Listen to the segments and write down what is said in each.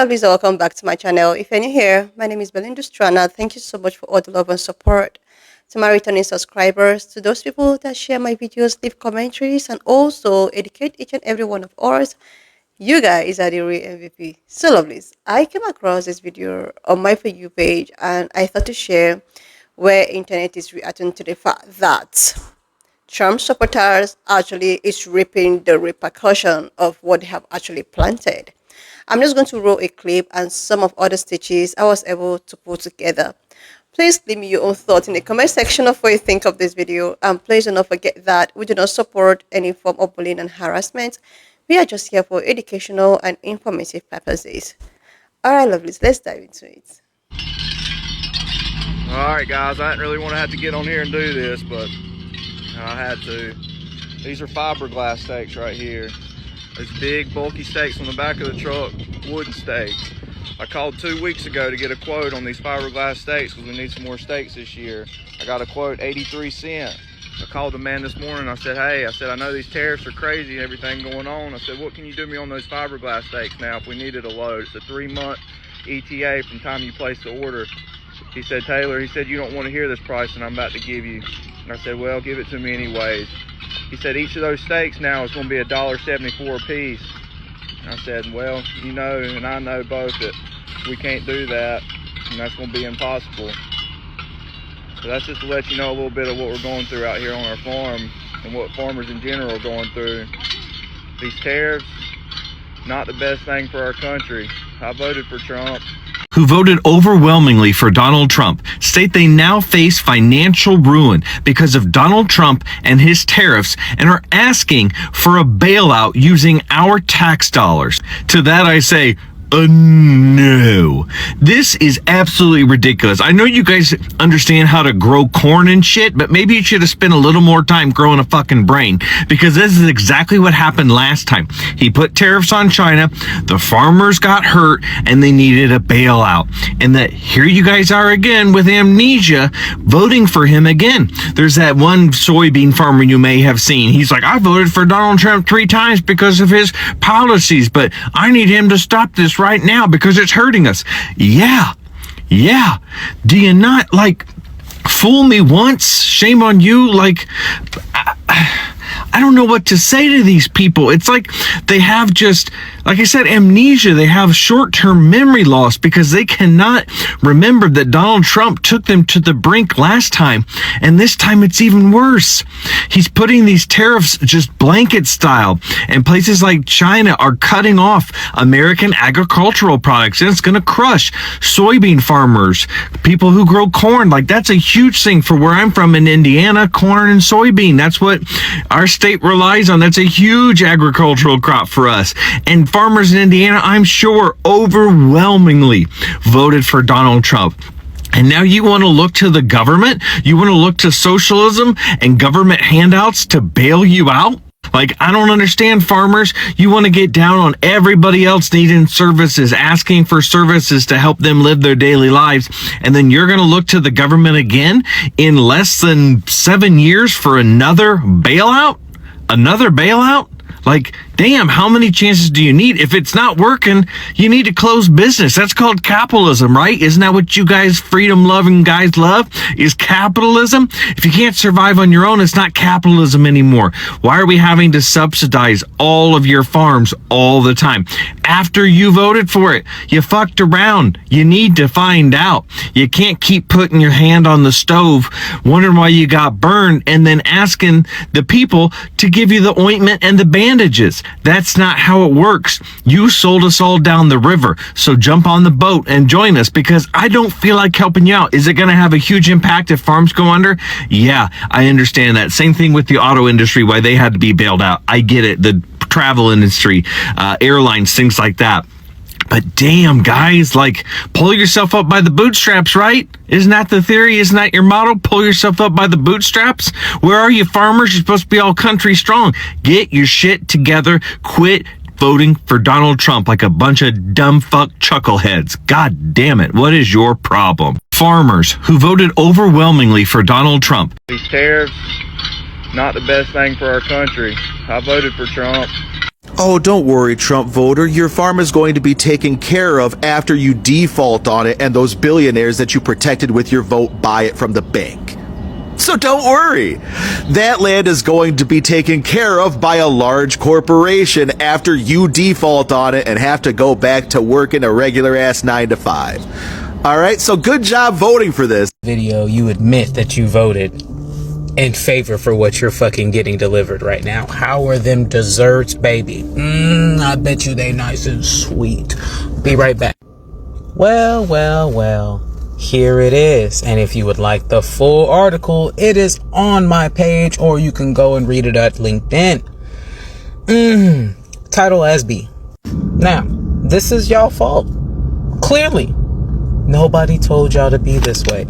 Please welcome back to my channel. If you're new here, my name is Belinda Strana. Thank you so much for all the love and support. To my returning subscribers, to those people that share my videos, leave commentaries, and also educate each and every one of us, you guys are the real MVP. So lovelies, I came across this video on my For You page and I thought to share where internet is reacting to the fact that Trump supporters actually is reaping the repercussion of what they have actually planted. I'm just going to roll a clip and some of other stitches I was able to put together. Please leave me your own thoughts in the comment section of what you think of this video. And please do not forget that we do not support any form of bullying and harassment. We are just here for educational and informative purposes. Alright lovelies, let's dive into it. Alright guys, I didn't really want to have to get on here and do this, but I had to. These are fiberglass stakes right here. Those big bulky stakes on the back of the truck, wooden stakes. I called 2 weeks ago to get a quote on these fiberglass stakes because we need some more stakes this year. I got a quote 83 cents. I called the man this morning. I said, hey, I know these tariffs are crazy and everything going on. I said, what can you do me on those fiberglass stakes now if we needed a load? It's a 3-month ETA from time you place the order. He said, Taylor, he said, you don't want to hear this price and I'm about to give you. And I said, well, give it to me anyways. He said, each of those steaks now is going to be $1.74 a piece. And I said, well, you know, and I know both that we can't do that, and that's going to be impossible. So that's just to let you know a little bit of what we're going through out here on our farm and what farmers in general are going through. These tariffs, not the best thing for our country. I voted for Trump. Who voted overwhelmingly for Donald Trump, state they now face financial ruin because of Donald Trump and his tariffs and are asking for a bailout using our tax dollars. To that I say, no. This is absolutely ridiculous. I know you guys understand how to grow corn and shit, but maybe you should have spent a little more time growing a fucking brain, because this is exactly what happened last time. He put tariffs on China, the farmers got hurt, and they needed a bailout. And that here you guys are again with amnesia, voting for him again. There's that one soybean farmer you may have seen. He's like, I voted for Donald Trump 3 times because of his policies, but I need him to stop this right now because it's hurting us. Yeah. Do you not fool me once? Shame on you. I don't know what to say to these people. It's like they have just, like I said, amnesia. They have short-term memory loss because they cannot remember that Donald Trump took them to the brink last time. And this time it's even worse. He's putting these tariffs just blanket style. And places like China are cutting off American agricultural products. And it's going to crush soybean farmers, people who grow corn. That's a huge thing for where I'm from in Indiana, corn and soybean. That's what our state relies on. That's a huge agricultural crop for us. And farmers in Indiana, I'm sure, overwhelmingly voted for Donald Trump. And now you want to look to the government? You want to look to socialism and government handouts to bail you out? I don't understand, farmers. You want to get down on everybody else needing services, asking for services to help them live their daily lives. And then you're going to look to the government again in less than 7 years for another bailout? Another bailout? Damn, how many chances do you need? If it's not working, you need to close business. That's called capitalism, right? Isn't that what you guys freedom-loving guys love? Is capitalism? If you can't survive on your own, it's not capitalism anymore. Why are we having to subsidize all of your farms all the time? After you voted for it, you fucked around. You need to find out. You can't keep putting your hand on the stove, wondering why you got burned, and then asking the people to give you the ointment and the bandages. That's not how it works. You sold us all down the river, so jump on the boat and join us, because I don't feel like helping you out. Is it going to have a huge impact if farms go under? Yeah, I understand that. Same thing with the auto industry, why they had to be bailed out. I get it. The travel industry, airlines, things like that. But damn, guys, pull yourself up by the bootstraps, right? Isn't that the theory? Isn't that your motto? Pull yourself up by the bootstraps? Where are you, farmers? You're supposed to be all country strong. Get your shit together. Quit voting for Donald Trump like a bunch of dumb fuck chuckleheads. God damn it. What is your problem? Farmers who voted overwhelmingly for Donald Trump. These tariffs, not the best thing for our country. I voted for Trump. Oh, don't worry, Trump voter. Your farm is going to be taken care of after you default on it and those billionaires that you protected with your vote buy it from the bank. So don't worry. That land is going to be taken care of by a large corporation after you default on it and have to go back to working a regular ass 9 to 5. All right, so good job voting for this. Video, you admit that you voted in favor for what you're fucking getting delivered right now. How are them desserts, baby? I bet you they nice and sweet. Be right back. Well. Here it is. And if you would like the full article, it is on my page, or you can go and read it at LinkedIn. Title SB. Now, this is y'all fault. Clearly. Nobody told y'all to be this way.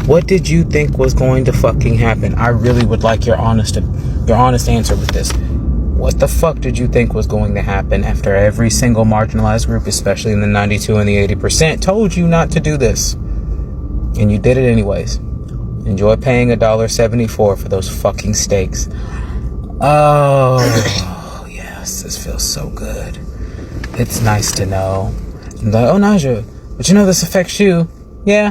What did you think was going to fucking happen? I really would like your honest answer with this. What the fuck did you think was going to happen after every single marginalized group, especially in the 92 and the 80%, told you not to do this? And you did it anyways. Enjoy paying $1.74 for those fucking steaks. Oh, yes, this feels so good. It's nice to know. I'm like, oh, Naja, but you know this affects you. Yeah,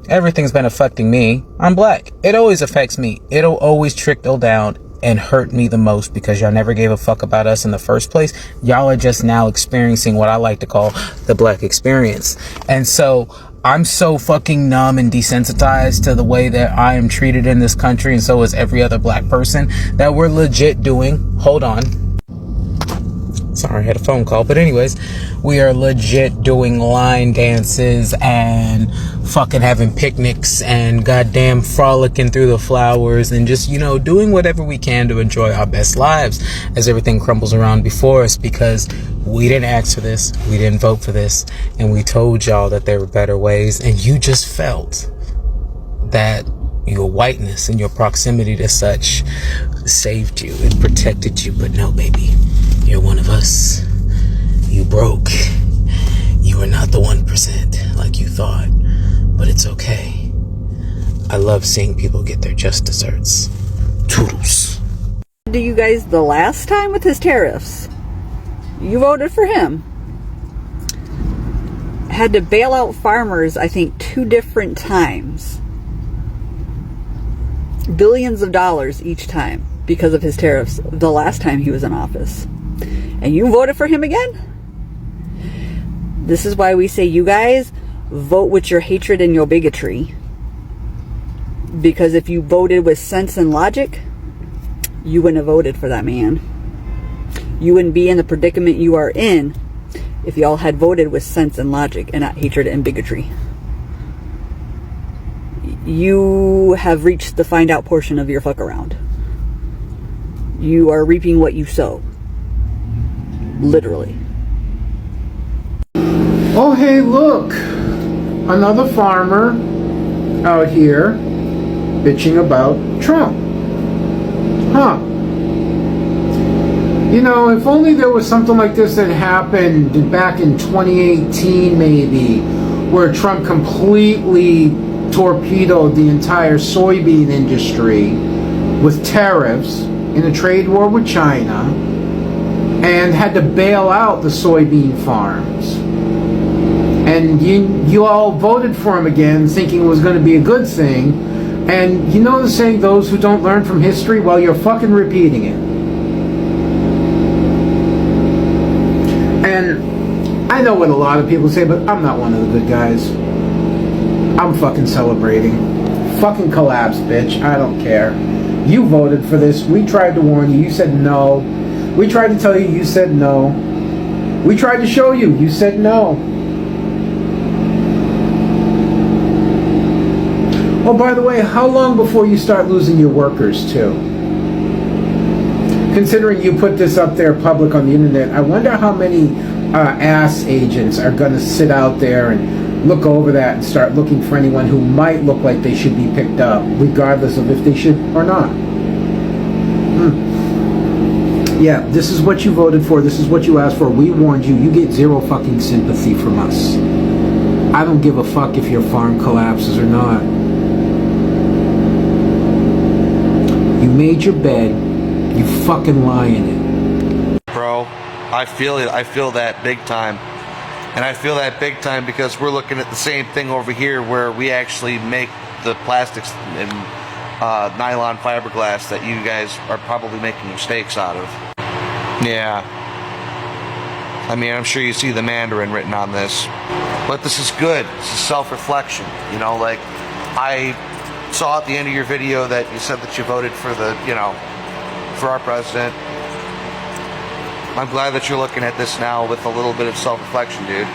everything's been affecting me. I'm black. It always affects me. It'll always trickle down and hurt me the most because y'all never gave a fuck about us in the first place. Y'all are just now experiencing what I like to call the black experience. And so I'm so fucking numb and desensitized to the way that I am treated in this country, and so is every other black person, that we're legit doing, hold on, sorry, I had a phone call, but anyways, we are legit doing line dances and fucking having picnics and goddamn frolicking through the flowers and just, you know, doing whatever we can to enjoy our best lives as everything crumbles around before us, because we didn't ask for this, we didn't vote for this, and we told y'all that there were better ways, and you just felt that your whiteness and your proximity to such saved you and protected you. But no, baby, you're one of us. You broke. You are not the 1% like you thought, but it's okay. I love seeing people get their just desserts. Toodles. Do you guys the last time with his tariffs? You voted for him. Had to bail out farmers, I think, 2 different times. Billions of dollars each time because of his tariffs the last time he was in office. And you voted for him again? This is why we say, you guys, vote with your hatred and your bigotry. Because if you voted with sense and logic, you wouldn't have voted for that man. You wouldn't be in the predicament you are in if y'all had voted with sense and logic and not hatred and bigotry. You have reached the find out portion of your fuck around. You are reaping what you sow. Literally. Oh, hey, look. Another farmer out here bitching about Trump. Huh. You know, if only there was something like this that happened back in 2018, maybe, where Trump completely torpedoed the entire soybean industry with tariffs in a trade war with China and had to bail out the soybean farms. And you all voted for him again thinking it was going to be a good thing. And you know the saying, those who don't learn from history, well, you're fucking repeating it. And I know what a lot of people say, but I'm not one of the good guys. I'm fucking celebrating. Fucking collapse, bitch. I don't care. You voted for this. We tried to warn you. You said no. We tried to tell you. You said no. We tried to show you. You said no. Oh, by the way, how long before you start losing your workers, too? Considering you put this up there public on the internet, I wonder how many ass agents are going to sit out there and look over that and start looking for anyone who might look like they should be picked up, regardless of if they should or not. Yeah, this is what you voted for. This is what you asked for. We warned you. You get zero fucking sympathy from us. I don't give a fuck if your farm collapses or not. You made your bed. You fucking lie in it. Bro, I feel it. I feel that big time. And I feel that big time because we're looking at the same thing over here where we actually make the plastics and nylon fiberglass that you guys are probably making mistakes out of. Yeah. I mean, I'm sure you see the Mandarin written on this. But this is good. This is self-reflection. You know, like, I saw at the end of your video that you said that you voted for the, you know, for our president. I'm glad that you're looking at this now with a little bit of self-reflection, dude.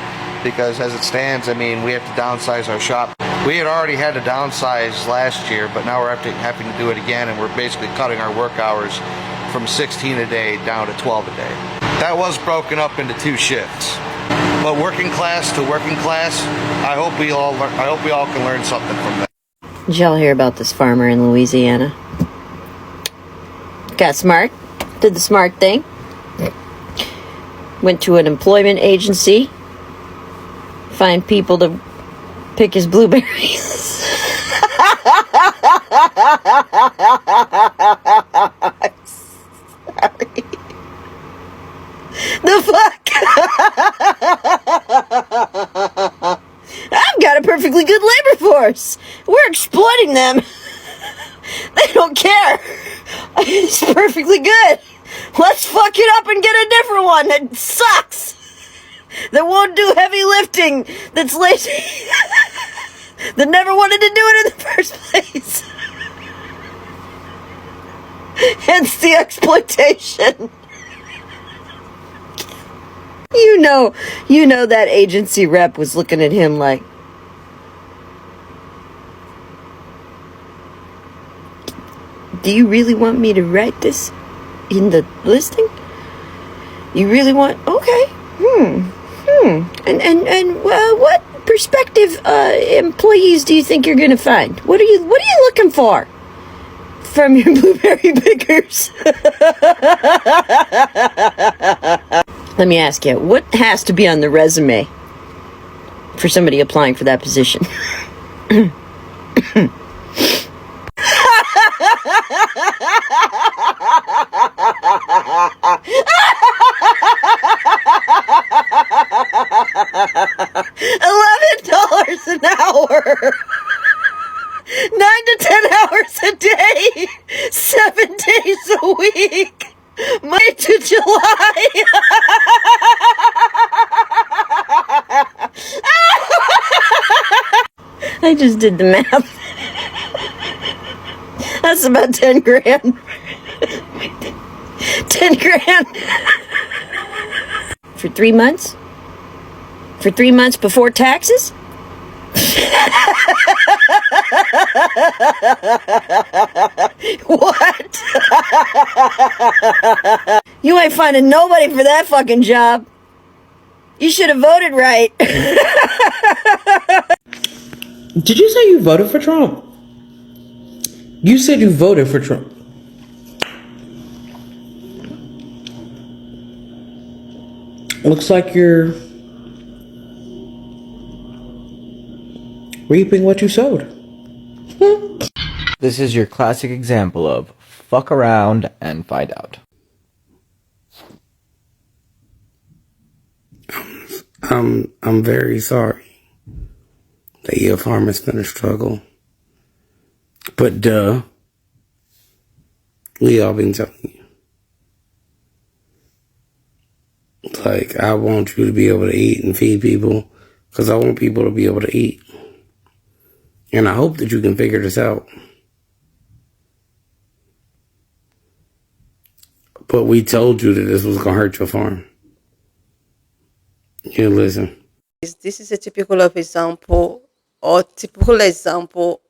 Because as it stands, I mean, we have to downsize our shop. We had already had to downsize last year, but now we're having to do it again, and we're basically cutting our work hours from 16 a day down to 12 a day. That was broken up into 2 shifts. But working class to working class, I hope we all can learn something from that. Did y'all hear about this farmer in Louisiana? Got smart, did the smart thing, went to an employment agency, find people to pick his blueberries. I'm sorry. The fuck? I've got a perfectly good labor force. We're exploiting them. They don't care. It's perfectly good. Let's fuck it up and get a different one that sucks. That won't do heavy lifting. That's lazy. That never wanted to do it in the first place. Hence the exploitation. You know that agency rep was looking at him like, do you really want me to write this in the listing? You really want? Okay. And what prospective employees do you think you're gonna find? What are you looking for from your blueberry pickers? Let me ask you, what has to be on the resume for somebody applying for that position? $11 an hour. 9 to 10 hours a day. 7 days a week. May to July. I just did the math. That's about 10 grand. 10 grand. For 3 months? For 3 months before taxes? What? You ain't finding nobody for that fucking job. You should have voted right. Did you say you voted for Trump? You said you voted for Trump. Looks like you're reaping what you sowed. This is your classic example of fuck around and find out. I'm very sorry that your farmer's gonna struggle. But we all been telling you. Like, I want you to be able to eat and feed people because I want people to be able to eat. And I hope that you can figure this out. But we told you that this was going to hurt your farm. You listen. This is a typical example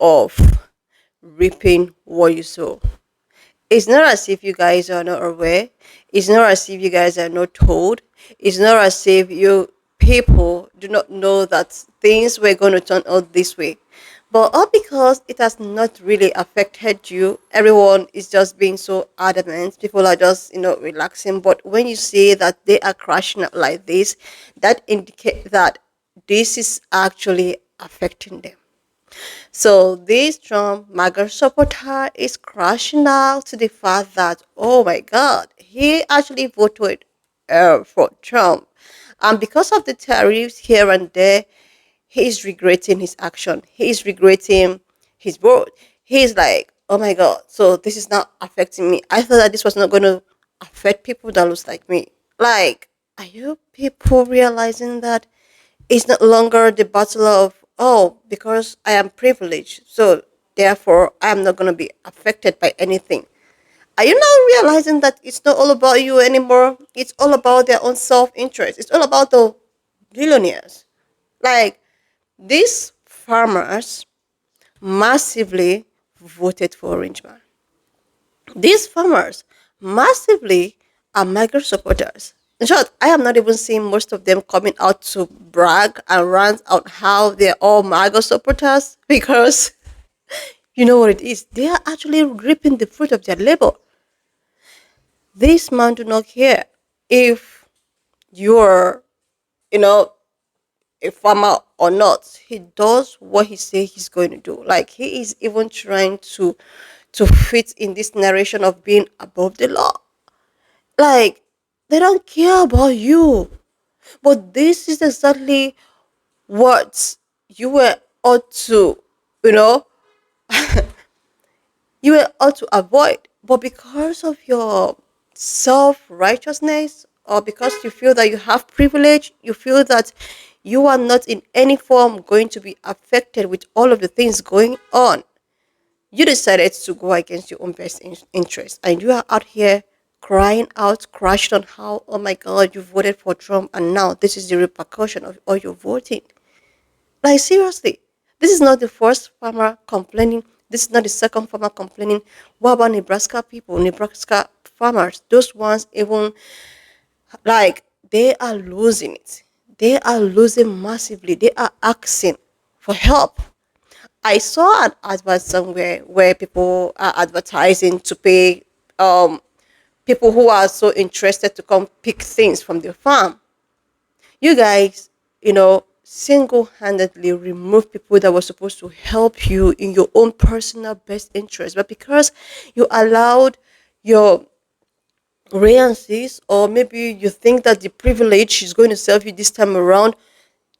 of reaping what you sow. It's not as if you guys are not aware. It's not as if you guys are not told. It's not as if you people do not know that things were going to turn out this way. But all because it has not really affected you, everyone is just being so adamant. People are just, relaxing. But when you say that they are crashing out like this, that indicates that this is actually affecting them. So this Trump Maga supporter is crashing out to the fact that, oh my God, he actually voted for Trump. And because of the tariffs here and there, he is regretting his action. He is regretting his word. He's like, oh my God, so this is not affecting me. I thought that this was not going to affect people that looks like me. Like, are you people realizing that it's no longer the battle of, oh, because I am privileged, so therefore I am not going to be affected by anything. Are you now realizing that it's not all about you anymore? It's all about their own self interest. It's all about the billionaires. Like, these farmers massively voted for Orange Man. These farmers massively are Maga supporters. In short, I am not even seeing most of them coming out to brag and rant on how they're all Maga supporters because you know what it is. They are actually reaping the fruit of their labor. This man do not care if you're, you know, a farmer or not. He does what he say he's going to do. Like he is even trying to fit in this narration of being above the law. Like they don't care about you. But this is exactly what you were ought to, you know, you were ought to avoid. But because of your self righteousness, or because you feel that you have privilege, you feel that you are not in any form going to be affected with all of the things going on, you decided to go against your own best interest. And you are out here crying out, crashing on how, oh my God, you voted for Trump, and now this is the repercussion of all your voting. Like seriously, this is not the first farmer complaining. This is not the second farmer complaining. What about Nebraska people, Nebraska farmers? Those ones even like they are losing it. They are losing massively. They are asking for help. I saw an advert somewhere where people are advertising to pay people who are so interested to come pick things from their farm. You guys, single-handedly remove people that were supposed to help you in your own personal best interest, but because you allowed your reances, or maybe you think that the privilege is going to serve you this time around,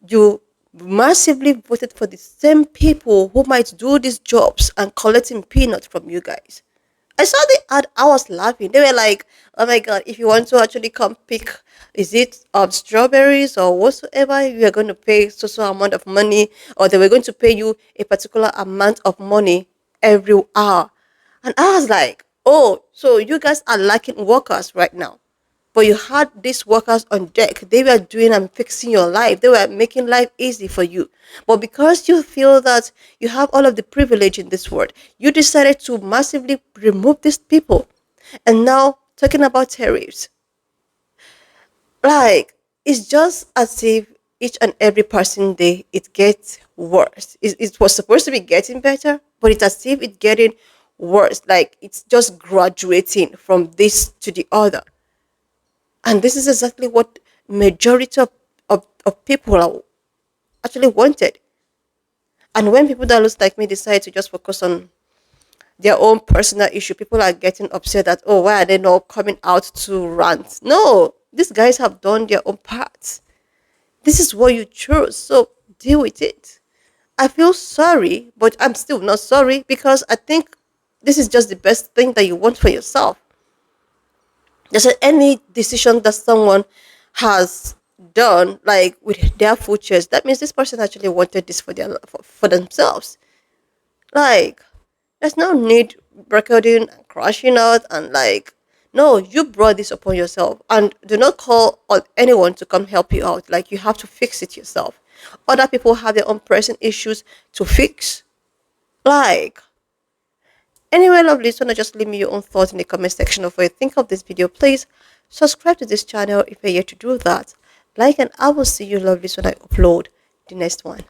you massively voted for the same people who might do these jobs and collecting peanuts from you guys. I saw the ad, I was laughing. They were like, oh my God, if you want to actually come pick, is it strawberries or whatsoever, you are going to pay so amount of money, or they were going to pay you a particular amount of money every hour. And I was like, oh, so you guys are lacking workers right now. But you had these workers on deck. They were doing and fixing your life. They were making life easy for you. But because you feel that you have all of the privilege in this world, you decided to massively remove these people. And now, talking about tariffs, like, it's just as if each and every passing day it gets worse. It was supposed to be getting better, but it's as if it's getting worse. Like, it's just graduating from this to the other. And this is exactly what majority of people are actually wanted. And when people that looks like me decide to just focus on their own personal issue, people are getting upset that, oh, why are they not coming out to rant? No, these guys have done their own parts. This is what you chose, so deal with it. I feel sorry, but I'm still not sorry because I think this is just the best thing that you want for yourself. There's any decision that someone has done, like with their futures, that means this person actually wanted this for themselves. Like, there's no need recording and crashing out and like, no, you brought this upon yourself, and do not call on anyone to come help you out. Like, you have to fix it yourself. Other people have their own pressing issues to fix. Like, anyway, lovely, so now just leave me your own thoughts in the comment section of what you think of this video. Please subscribe to this channel if you're yet to do that. Like, and I will see you lovely when I upload the next one.